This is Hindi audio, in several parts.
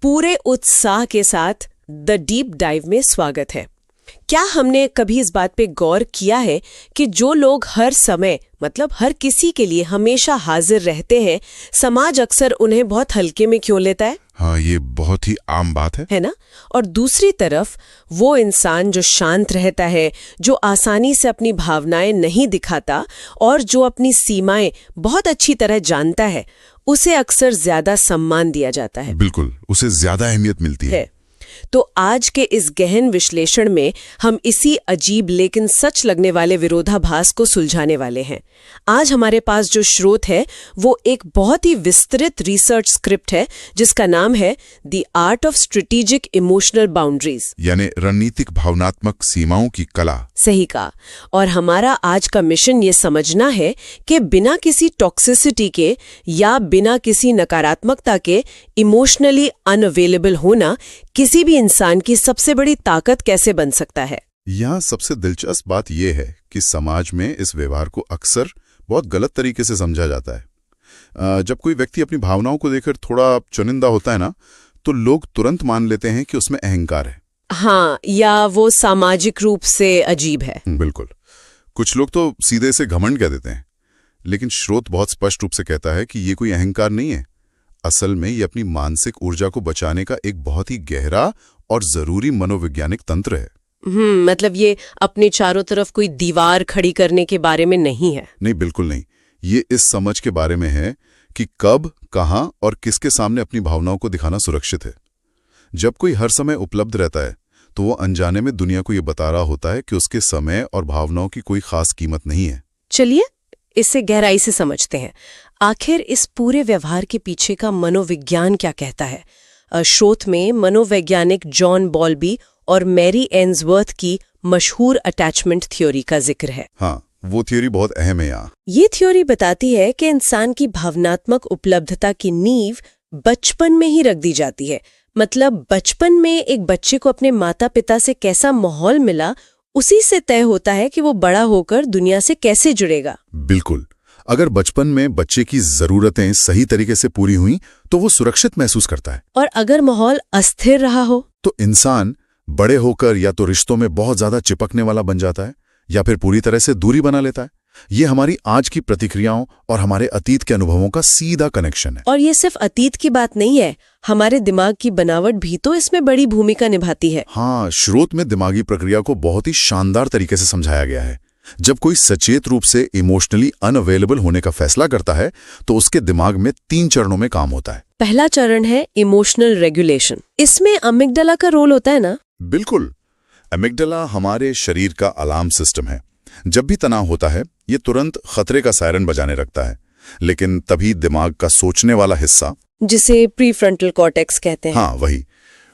पूरे उत्साह के साथ द डीप डाइव में स्वागत है। क्या हमने कभी इस बात पे गौर किया है कि जो लोग हर समय मतलब हर किसी के लिए हमेशा हाजिर रहते हैं, समाज अक्सर उन्हें बहुत हल्के में क्यों लेता है? हाँ, ये बहुत ही आम बात है ना? और दूसरी तरफ वो इंसान जो शांत रहता है, जो आसानी से अपनी भावनाएं नहीं दिखाता और जो अपनी सीमाएं बहुत अच्छी तरह जानता है, उसे अक्सर ज्यादा सम्मान दिया जाता है। बिल्कुल, उसे ज्यादा अहमियत मिलती है। तो आज के इस गहन विश्लेषण में हम इसी अजीब लेकिन सच लगने वाले विरोधाभास को सुलझाने वाले हैं। आज हमारे पास जो स्रोत है वो एक बहुत ही विस्तृत रिसर्च स्क्रिप्ट है जिसका नाम है the art of strategic emotional boundaries, यानी रणनीतिक भावनात्मक सीमाओं की कला। सही कहा। और हमारा आज का मिशन ये समझना है कि बिना किसी टॉक्सिसिटी के या बिना किसी नकारात्मकता के इमोशनली अनअवेलेबल होना किसी भी इंसान की सबसे बड़ी ताकत कैसे बन सकता है। यहाँ सबसे दिलचस्प बात यह है कि समाज में इस व्यवहार को अक्सर बहुत गलत तरीके से समझा जाता है। जब कोई व्यक्ति अपनी भावनाओं को देखकर थोड़ा चुनिंदा होता है ना, तो लोग तुरंत मान लेते हैं कि उसमें अहंकार है। हाँ, या वो सामाजिक रूप से अजीब है। बिल्कुल, कुछ लोग तो सीधे से घमंड कह देते हैं, लेकिन स्रोत बहुत स्पष्ट रूप से कहता है कि ये कोई अहंकार नहीं है। असल में ये अपनी मानसिक ऊर्जा को बचाने का एक बहुत ही गहरा और जरूरी मनोवैज्ञानिक तंत्र है। मतलब ये अपने चारों तरफ कोई दीवार खड़ी करने के बारे में नहीं है। नहीं, बिल्कुल नहीं। ये इस समझ के बारे में है कि कब, कहां और किसके सामने अपनी भावनाओं को दिखाना सुरक्षित है। जब कोई हर समय उपलब्ध रहता है तो वो अनजाने में दुनिया को ये बता रहा होता है कि उसके समय और भावनाओं की कोई खास कीमत नहीं है। चलिए इसे गहराई से समझते हैं। आखिर इस पूरे व्यवहार के पीछे का मनोविज्ञान क्या कहता है? स्रोत में मनोवैज्ञानिक जॉन बॉल्बी और मैरी एन्सवर्थ की मशहूर अटैचमेंट थ्योरी का जिक्र है। हाँ, वो थ्योरी बहुत अहम है यहाँ। ये थ्योरी बताती है कि इंसान की भावनात्मक उपलब्धता की नींव बचपन में ही रख दी जाती है। मतलब बचपन में एक बच्चे को अपने माता पिता से कैसा माहौल मिला, उसी से तय होता है कि वो बड़ा होकर दुनिया से कैसे जुड़ेगा। बिल्कुल, अगर बचपन में बच्चे की जरूरतें सही तरीके से पूरी हुई तो वो सुरक्षित महसूस करता है, और अगर माहौल अस्थिर रहा हो तो इंसान बड़े होकर या तो रिश्तों में बहुत ज्यादा चिपकने वाला बन जाता है या फिर पूरी तरह से दूरी बना लेता है। ये हमारी आज की प्रतिक्रियाओं और हमारे अतीत के अनुभवों का सीधा कनेक्शन है। और ये सिर्फ अतीत की बात नहीं है, हमारे दिमाग की बनावट भी तो इसमें बड़ी भूमिका निभाती है। हाँ, स्रोत में दिमागी प्रक्रिया को बहुत ही शानदार तरीके से समझाया गया है। जब कोई सचेत रूप से इमोशनली अनअवेलेबल होने का फैसला करता है तो उसके दिमाग में 3 चरणों में काम होता है। पहला चरण है इमोशनल रेगुलेशन। इसमें अमिगडाला का रोल होता है ना? बिल्कुल, अमिगडाला हमारे शरीर का अलार्म सिस्टम है। जब भी तनाव होता है ये तुरंत खतरे का सायरन बजाने लगता है, लेकिन तभी दिमाग का सोचने वाला हिस्सा, जिसे प्रीफ्रंटल कॉर्टेक्स कहते हैं, हाँ वही,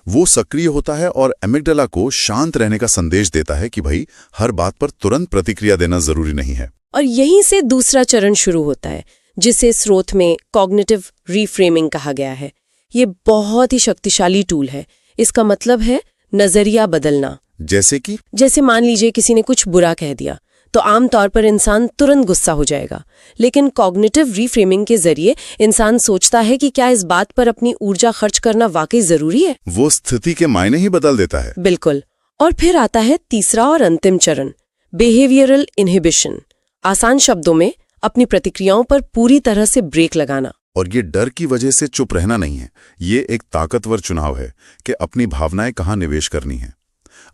वो सक्रिय होता है और अमिगडाला को शांत रहने का संदेश देता है कि भाई हर बात पर तुरंत प्रतिक्रिया देना जरूरी नहीं है। और यहीं से दूसरा चरण शुरू होता है जिसे स्रोत में कॉग्निटिव रीफ्रेमिंग कहा गया है। ये बहुत ही शक्तिशाली टूल है। इसका मतलब है नजरिया बदलना। जैसे मान लीजिए किसी ने कुछ बुरा कह दिया तो आमतौर पर इंसान तुरंत गुस्सा हो जाएगा, लेकिन कॉग्निटिव रीफ्रेमिंग के जरिए इंसान सोचता है कि क्या इस बात पर अपनी ऊर्जा खर्च करना वाकई जरूरी है। वो स्थिति के मायने ही बदल देता है। बिल्कुल। और फिर आता है तीसरा और अंतिम चरण, बिहेवियरल इनहिबिशन। आसान शब्दों में अपनी प्रतिक्रियाओं पर पूरी तरह से ब्रेक लगाना। और ये डर की वजह से चुप रहना नहीं है, ये एक ताकतवर चुनाव है कि अपनी भावनाएं कहाँ निवेश करनी है।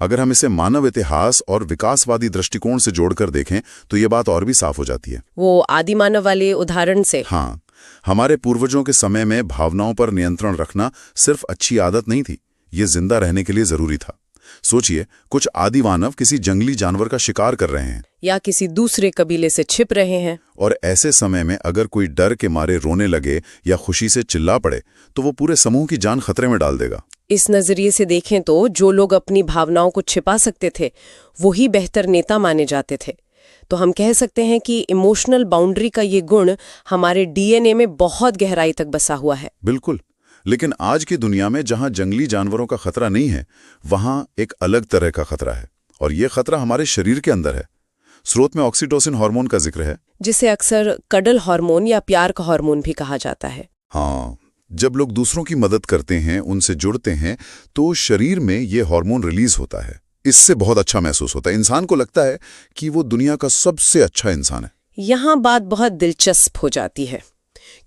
अगर हम इसे मानव इतिहास और विकासवादी दृष्टिकोण से जोड़कर देखें तो ये बात और भी साफ हो जाती है। वो आदि मानव वाले उदाहरण से। हाँ, हमारे पूर्वजों के समय में भावनाओं पर नियंत्रण रखना सिर्फ अच्छी आदत नहीं थी, ये जिंदा रहने के लिए जरूरी था। सोचिए, कुछ आदि मानव किसी जंगली जानवर का शिकार कर रहे हैं या किसी दूसरे कबीले से छिप रहे हैं, और ऐसे समय में अगर कोई डर के मारे रोने लगे या खुशी से चिल्ला पड़े तो वो पूरे समूह की जान खतरे में डाल देगा। इस नजरिए से देखें तो जो लोग अपनी भावनाओं को छिपा सकते थे वही बेहतर नेता माने जाते थे। तो हम कह सकते हैं कि इमोशनल बाउंड्री का ये गुण हमारे डीएनए में बहुत गहराई तक बसा हुआ है। बिल्कुल, लेकिन आज की दुनिया में जहां जंगली जानवरों का खतरा नहीं है, वहां एक अलग तरह का खतरा है, और ये खतरा हमारे शरीर के अंदर है। स्रोत में ऑक्सीटोसिन हार्मोन का जिक्र है, जिसे अक्सर कडल हार्मोन या प्यार का हार्मोन भी कहा जाता है। हाँ, जब लोग दूसरों की मदद करते हैं, उनसे जुड़ते हैं, तो शरीर में ये हार्मोन रिलीज होता है। इससे बहुत अच्छा महसूस होता है। इंसान को लगता है कि वो दुनिया का सबसे अच्छा इंसान है। यहाँ बात बहुत दिलचस्प हो जाती है,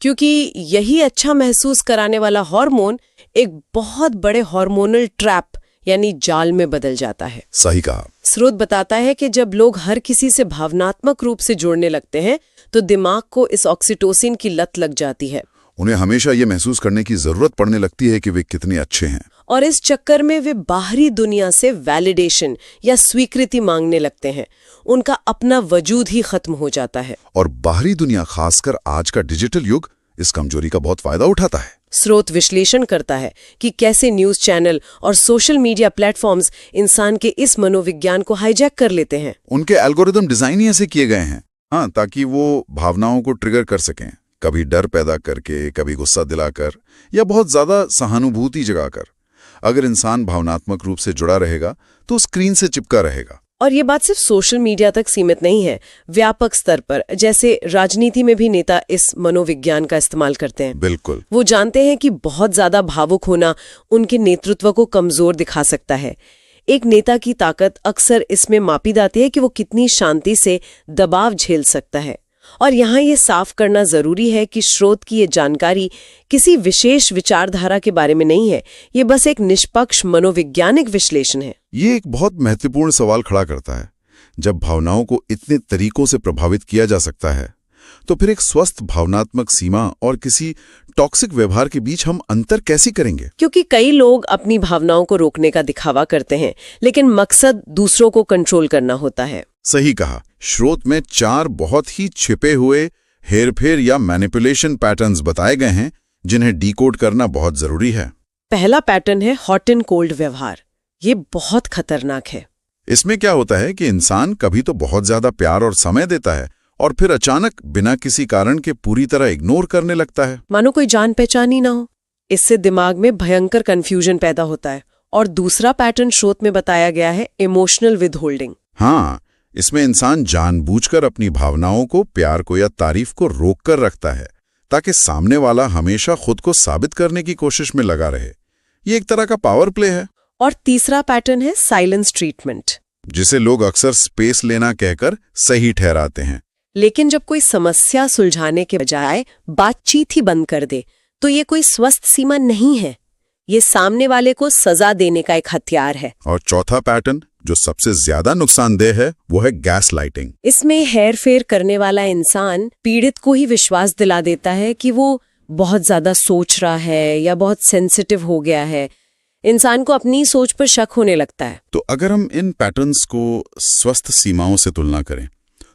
क्योंकि यही अच्छा महसूस कराने वाला हार्मोन एक बहुत बड़े हार्मोनल ट्रैप यानी जाल में बदल जाता है। सही कहा। स्रोत बताता है कि जब लोग हर किसी से भावनात्मक रूप से जुड़ने लगते हैं तो दिमाग को इस ऑक्सीटोसिन की लत लग जाती है। उन्हें हमेशा ये महसूस करने की जरूरत पड़ने लगती है कि वे कितने अच्छे हैं, और इस चक्कर में वे बाहरी दुनिया से वैलिडेशन या स्वीकृति मांगने लगते हैं। उनका अपना वजूद ही खत्म हो जाता है। और बाहरी दुनिया, खासकर आज का डिजिटल युग, इस कमजोरी का बहुत फायदा उठाता है। स्रोत विश्लेषण करता है कि कैसे न्यूज चैनल और सोशल मीडिया प्लेटफॉर्म्स इंसान के इस मनोविज्ञान को हाईजैक कर लेते हैं। उनके एल्गोरिदम डिजाइन ही ऐसे किए गए हैं, हाँ, ताकि वो भावनाओं को ट्रिगर कर सकें, कभी डर पैदा करके, कभी गुस्सा दिलाकर, या बहुत ज्यादा सहानुभूति जगाकर। अगर इंसान भावनात्मक रूप से जुड़ा रहेगा तो स्क्रीन से चिपका रहेगा। और ये बात सिर्फ सोशल मीडिया तक सीमित नहीं है, व्यापक स्तर पर, जैसे राजनीति में भी नेता इस मनोविज्ञान का इस्तेमाल करते हैं। बिल्कुल। वो जानते हैं कि बहुत ज्यादा भावुक होना उनके नेतृत्व को कमजोर दिखा सकता है। एक नेता की ताकत अक्सर इसमें मापी जाती है कि वो कितनी शांति से दबाव झेल सकता है। और यहाँ ये साफ करना जरूरी है कि स्रोत की ये जानकारी किसी विशेष विचारधारा के बारे में नहीं है, ये बस एक निष्पक्ष मनोवैज्ञानिक विश्लेषण है। ये एक बहुत महत्वपूर्ण सवाल खड़ा करता है। जब भावनाओं को इतने तरीकों से प्रभावित किया जा सकता है, तो फिर एक स्वस्थ भावनात्मक सीमा और किसी टॉक्सिक व्यवहार के बीच हम अंतर कैसे करेंगे? क्योंकि कई लोग अपनी भावनाओं को रोकने का दिखावा करते हैं, लेकिन मकसद दूसरों को कंट्रोल करना होता है। सही कहा। स्रोत में 4 बहुत ही छिपे हुए हेरफेर या मैनिपुलेशन पैटर्न्स बताए गए हैं, जिन्हें डिकोड करना बहुत जरूरी है। पहला पैटर्न है हॉट एंड कोल्ड व्यवहार। ये बहुत खतरनाक है। इसमें क्या होता है कि इंसान कभी तो बहुत ज्यादा प्यार और समय देता है, और फिर अचानक बिना किसी कारण के पूरी तरह इग्नोर करने लगता है, मानो कोई जान पहचान ही ना हो। इससे दिमाग में भयंकर कंफ्यूजन पैदा होता है। और दूसरा पैटर्न स्रोत में बताया गया है इमोशनल विदहोल्डिंग। हाँ, इसमें इंसान जानबूझकर अपनी भावनाओं को, प्यार को या तारीफ को रोक कर रखता है, ताकि सामने वाला हमेशा खुद को साबित करने की कोशिश में लगा रहे। ये एक तरह का पावर प्ले है। और तीसरा पैटर्न है साइलेंस ट्रीटमेंट, जिसे लोग अक्सर स्पेस लेना कहकर सही ठहराते हैं। लेकिन जब कोई समस्या सुलझाने के बजाय बातचीत ही बंद कर दे, तो ये कोई स्वस्थ सीमा नहीं है। ये सामने वाले को सजा देने का एक हथियार है। और चौथा पैटर्न, जो सबसे ज्यादा नुकसानदेह है, वो है गैस लाइटिंग। इसमें हेरफेर करने वाला इंसान पीड़ित को ही विश्वास दिला देता है कि वो बहुत ज्यादा सोच रहा है या बहुत सेंसिटिव हो गया है। इंसान को अपनी सोच पर शक होने लगता है। तो अगर हम इन पैटर्न्स को स्वस्थ सीमाओं से तुलना करें,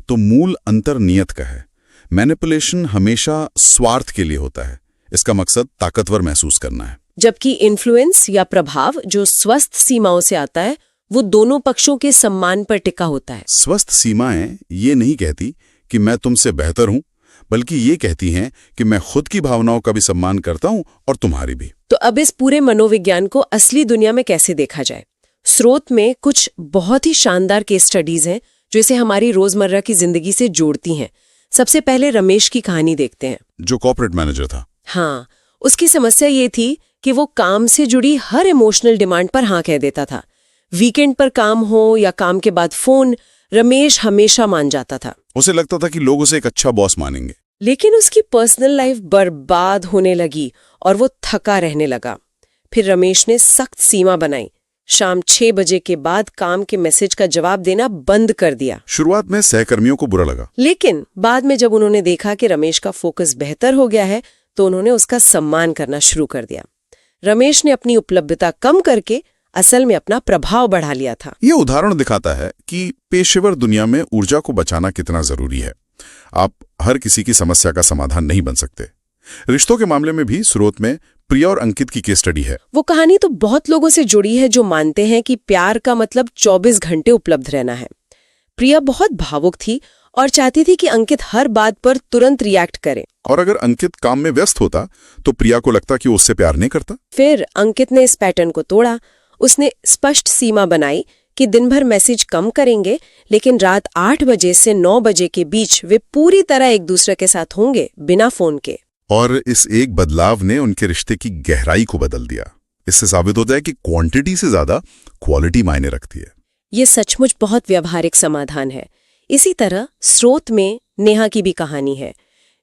तो मूल अंतर नियत का है। मैनिपुलेशन हमेशा स्वार्थ के लिए होता है। इसका मकसद ताकतवर महसूस करना है, जबकि इन्फ्लुएंस या प्रभाव जो स्वस्थ सीमाओं से आता है, वो दोनों पक्षों के सम्मान पर टिका होता है। स्वस्थ सीमाएं ये नहीं कहती कि मैं तुमसे बेहतर हूं, बल्कि ये कहती हैं कि मैं खुद की भावनाओं का भी सम्मान करता हूं और तुम्हारी भी। तो अब इस पूरे मनोविज्ञान को असली दुनिया में कैसे देखा जाए? स्रोत में कुछ बहुत ही शानदार केस स्टडीज हैं जो इसे हमारी रोजमर्रा की जिंदगी से जोड़ती हैं। सबसे पहले रमेश की कहानी देखते हैं, जो कॉर्पोरेट मैनेजर था। हाँ, उसकी समस्या ये थी कि वो काम से जुड़ी हर इमोशनल डिमांड पर हाँ कह देता था। वीकेंड पर काम हो या काम के बाद फोन, रमेश हमेशा मान जाता था। उसे लगता था कि लोग उसे एक अच्छा बॉस मानेंगे। लेकिन उसकी पर्सनल लाइफ बर्बाद होने लगी और वो थका रहने लगा। फिर रमेश ने सख्त सीमा बनाई। शाम 6 बजे के बाद काम के मैसेज का जवाब देना बंद कर दिया। शुरुआत में सहकर्मियों को बुरा लगा, लेकिन बाद में जब उन्होंने देखा कि रमेश का फोकस बेहतर हो गया है, तो उन्होंने उसका सम्मान करना शुरू कर दिया। रमेश ने अपनी उपलब्धता कम करके असल में अपना प्रभाव बढ़ा लिया था। ये उदाहरण दिखाता है कि पेशेवर दुनिया में ऊर्जा को बचाना कितना जरूरी है। आप हर किसी की समस्या का समाधान नहीं बन सकते। रिश्तों के मामले में भी स्रोत में प्रिया और अंकित की केस स्टडी है। वो कहानी तो बहुत लोगों से जुड़ी है जो मानते हैं कि प्यार का मतलब 24 घंटे उपलब्ध रहना है। प्रिया बहुत भावुक थी और चाहती थी कि अंकित हर बात पर तुरंत रिएक्ट करे। और अगर अंकित काम में व्यस्त होता तो प्रिया को लगता कि वो उससे प्यार नहीं करता। फिर अंकित ने इस पैटर्न को तोड़ा। उसने स्पष्ट सीमा बनाई कि दिन भर मैसेज कम करेंगे, लेकिन रात 8 बजे से 9 बजे के बीच वे पूरी तरह एक दूसरे के साथ होंगे, बिना फोन के। और इस एक बदलाव ने उनके रिश्ते की गहराई को बदल दिया। इससे साबित होता है कि क्वांटिटी से ज्यादा क्वालिटी मायने रखती है। ये सचमुच बहुत व्यावहारिक समाधान है। इसी तरह स्रोत में नेहा की भी कहानी है।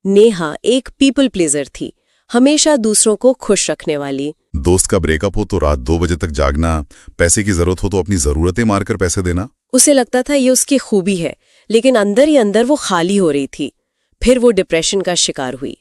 नेहा एक पीपल प्लीजर थी, हमेशा दूसरों को खुश रखने वाली। दोस्त का ब्रेकअप हो तो रात 2 बजे तक जागना, पैसे की जरूरत हो तो अपनी जरूरतें मारकर पैसे देना। उसे लगता था ये उसकी खूबी है, लेकिन अंदर ही अंदर वो खाली हो रही थी। फिर वो डिप्रेशन का शिकार हुई।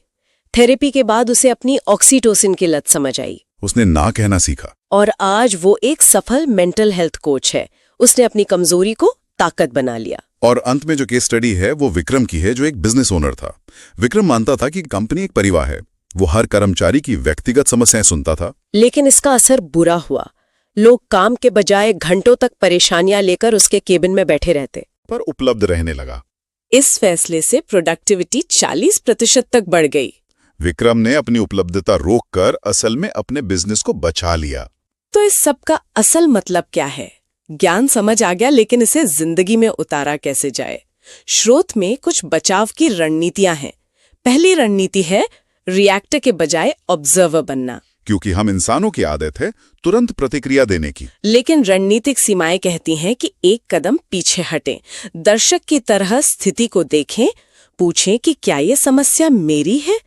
थेरेपी के बाद उसे अपनी ऑक्सीटोसिन की लत समझ आई। उसने ना कहना सीखा और आज वो एक सफल मेंटल हेल्थ कोच है। उसने अपनी कमजोरी को ताकत बना लिया। और अंत में जो केस स्टडी है वो विक्रम की है, जो एक बिजनेस ओनर था। विक्रम मानता था कि कंपनी एक परिवार है। वो हर कर्मचारी की व्यक्तिगत समस्याएं सुनता था, लेकिन इसका असर बुरा हुआ। लोग काम के बजाय घंटों तक परेशानियां लेकर उसके केबिन में बैठे रहते, पर उपलब्ध रहने लगा। इस फैसले से प्रोडक्टिविटी 40% तक बढ़ गई। विक्रम ने अपनी उपलब्धता रोककर असल में अपने बिजनेस को बचा लिया। तो इस सब का असल मतलब क्या है? ज्ञान समझ आ गया, लेकिन इसे जिंदगी में उतारा कैसे जाए? स्रोत में कुछ बचाव की रणनीतियां हैं। पहली रणनीति है रिएक्टर के बजाय ऑब्जर्वर बनना, क्योंकि हम इंसानों की आदत है तुरंत प्रतिक्रिया देने की। लेकिन रणनीतिक सीमाएं कहती हैं कि एक कदम पीछे हटें, दर्शक की तरह स्थिति को देखें, पूछें कि क्या ये समस्या मेरी है,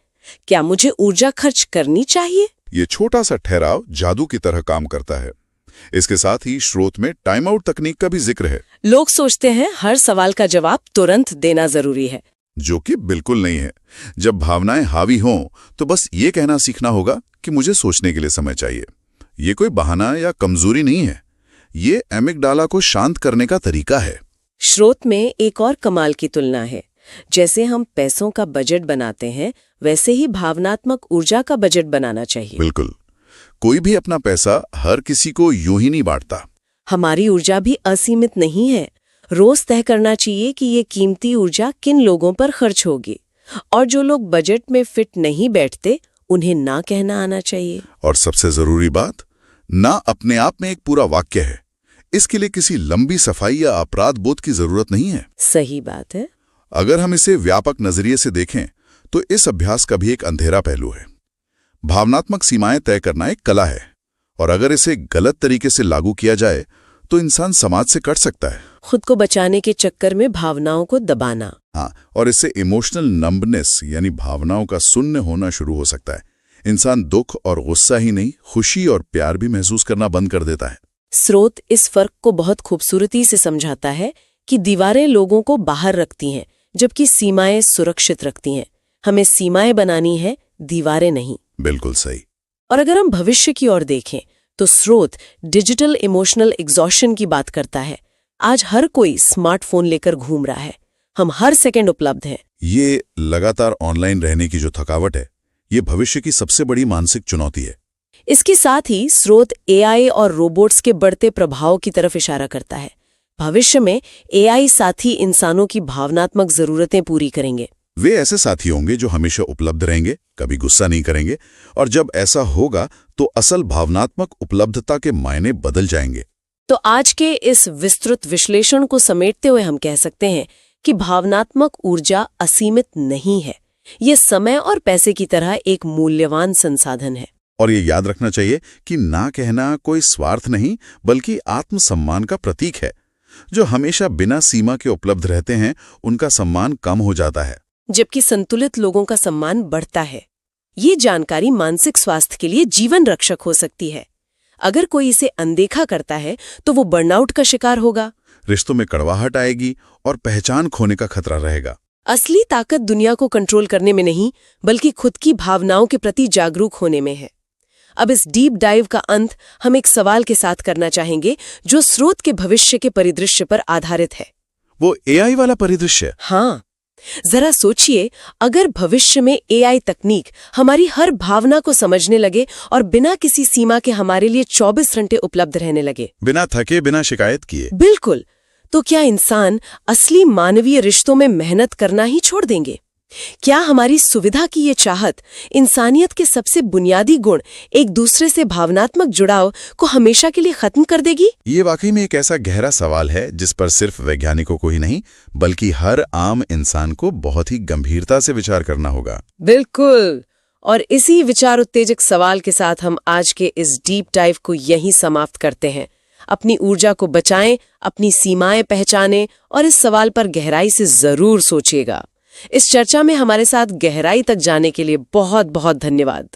क्या मुझे ऊर्जा खर्च करनी चाहिए। ये छोटा सा ठहराव जादू की तरह काम करता है। इसके साथ ही स्रोत में टाइम आउट तकनीक का भी जिक्र है। लोग सोचते हैं हर सवाल का जवाब तुरंत देना जरूरी है, जो कि बिल्कुल नहीं है। जब भावनाएं हावी हों तो बस ये कहना सीखना होगा कि मुझे सोचने के लिए समय चाहिए। ये कोई बहाना या कमजोरी नहीं है, ये एमिगडाला को शांत करने का तरीका है। स्रोत में एक और कमाल की तुलना है। जैसे हम पैसों का बजट बनाते हैं, वैसे ही भावनात्मक ऊर्जा का बजट बनाना चाहिए। बिल्कुल, कोई भी अपना पैसा हर किसी को यूं ही नहीं बांटता। हमारी ऊर्जा भी असीमित नहीं है। रोज तय करना चाहिए कि ये कीमती ऊर्जा किन लोगों पर खर्च होगी, और जो लोग बजट में फिट नहीं बैठते उन्हें ना कहना आना चाहिए। और सबसे जरूरी बात, ना अपने आप में एक पूरा वाक्य है। इसके लिए किसी लंबी सफाई या अपराध बोध की जरूरत नहीं है। सही बात है। अगर हम इसे व्यापक नजरिए से देखें तो इस अभ्यास का भी एक अंधेरा पहलू है। भावनात्मक सीमाएं तय करना एक कला है, और अगर इसे गलत तरीके से लागू किया जाए तो इंसान समाज से कट सकता है। खुद को बचाने के चक्कर में भावनाओं को दबाना। हाँ, और इससे इमोशनल नंबनेस यानी भावनाओं का शून्य होना शुरू हो सकता है। इंसान दुख और गुस्सा ही नहीं, खुशी और प्यार भी महसूस करना बंद कर देता है। स्रोत इस फर्क को बहुत खूबसूरती से समझाता है कि दीवारें लोगों को बाहर रखती हैं, जबकि सीमाएं सुरक्षित रखती हैं। हमें सीमाएं बनानी है, दीवारें नहीं। बिल्कुल सही। और अगर हम भविष्य की ओर देखें तो स्रोत डिजिटल इमोशनल एग्जॉशन की बात करता है। आज हर कोई स्मार्टफोन लेकर घूम रहा है, हम हर सेकंड उपलब्ध हैं। ये लगातार ऑनलाइन रहने की जो थकावट है, ये भविष्य की सबसे बड़ी मानसिक चुनौती है। इसके साथ ही स्रोत एआई और रोबोट्स के बढ़ते प्रभाव की तरफ इशारा करता है। भविष्य में एआई साथी इंसानों की भावनात्मक जरूरतें पूरी करेंगे। वे ऐसे साथी होंगे जो हमेशा उपलब्ध रहेंगे, कभी गुस्सा नहीं करेंगे, और जब ऐसा होगा तो असल भावनात्मक उपलब्धता के मायने बदल जाएंगे। तो आज के इस विस्तृत विश्लेषण को समेटते हुए हम कह सकते हैं कि भावनात्मक ऊर्जा असीमित नहीं है। ये समय और पैसे की तरह एक मूल्यवान संसाधन है। और ये याद रखना चाहिए कि ना कहना कोई स्वार्थ नहीं, बल्कि आत्मसम्मान का प्रतीक है। जो हमेशा बिना सीमा के उपलब्ध रहते हैं, उनका सम्मान कम हो जाता है, जबकि संतुलित लोगों का सम्मान बढ़ता है। ये जानकारी मानसिक स्वास्थ्य के लिए जीवन रक्षक हो सकती है। अगर कोई इसे अनदेखा करता है तो वो बर्नआउट का शिकार होगा, रिश्तों में कड़वाहट आएगी और पहचान खोने का खतरा रहेगा। असली ताकत दुनिया को कंट्रोल करने में नहीं, बल्कि खुद की भावनाओं के प्रति जागरूक होने में है। अब इस डीप डाइव का अंत हम एक सवाल के साथ करना चाहेंगे, जो स्रोत के भविष्य के परिदृश्य पर आधारित है। वो एआई वाला परिदृश्य? हाँ, जरा सोचिए, अगर भविष्य में एआई तकनीक हमारी हर भावना को समझने लगे और बिना किसी सीमा के हमारे लिए 24 घंटे उपलब्ध रहने लगे, बिना थके, बिना शिकायत किए। बिल्कुल, तो क्या इंसान असली मानवीय रिश्तों में मेहनत करना ही छोड़ देंगे? क्या हमारी सुविधा की ये चाहत इंसानियत के सबसे बुनियादी गुण, एक दूसरे से भावनात्मक जुड़ाव, को हमेशा के लिए खत्म कर देगी? ये वाकई में एक ऐसा गहरा सवाल है जिस पर सिर्फ वैज्ञानिकों को ही नहीं, बल्कि हर आम इंसान को बहुत ही गंभीरता से विचार करना होगा। बिल्कुल, और इसी विचार उत्तेजक सवाल के साथ हम आज के इस डीप डाइव को यहीं समाप्त करते हैं। अपनी ऊर्जा को बचाएं, अपनी सीमाएं पहचानें और इस सवाल पर गहराई से जरूर सोचिएगा। इस चर्चा में हमारे साथ गहराई तक जाने के लिए बहुत बहुत धन्यवाद।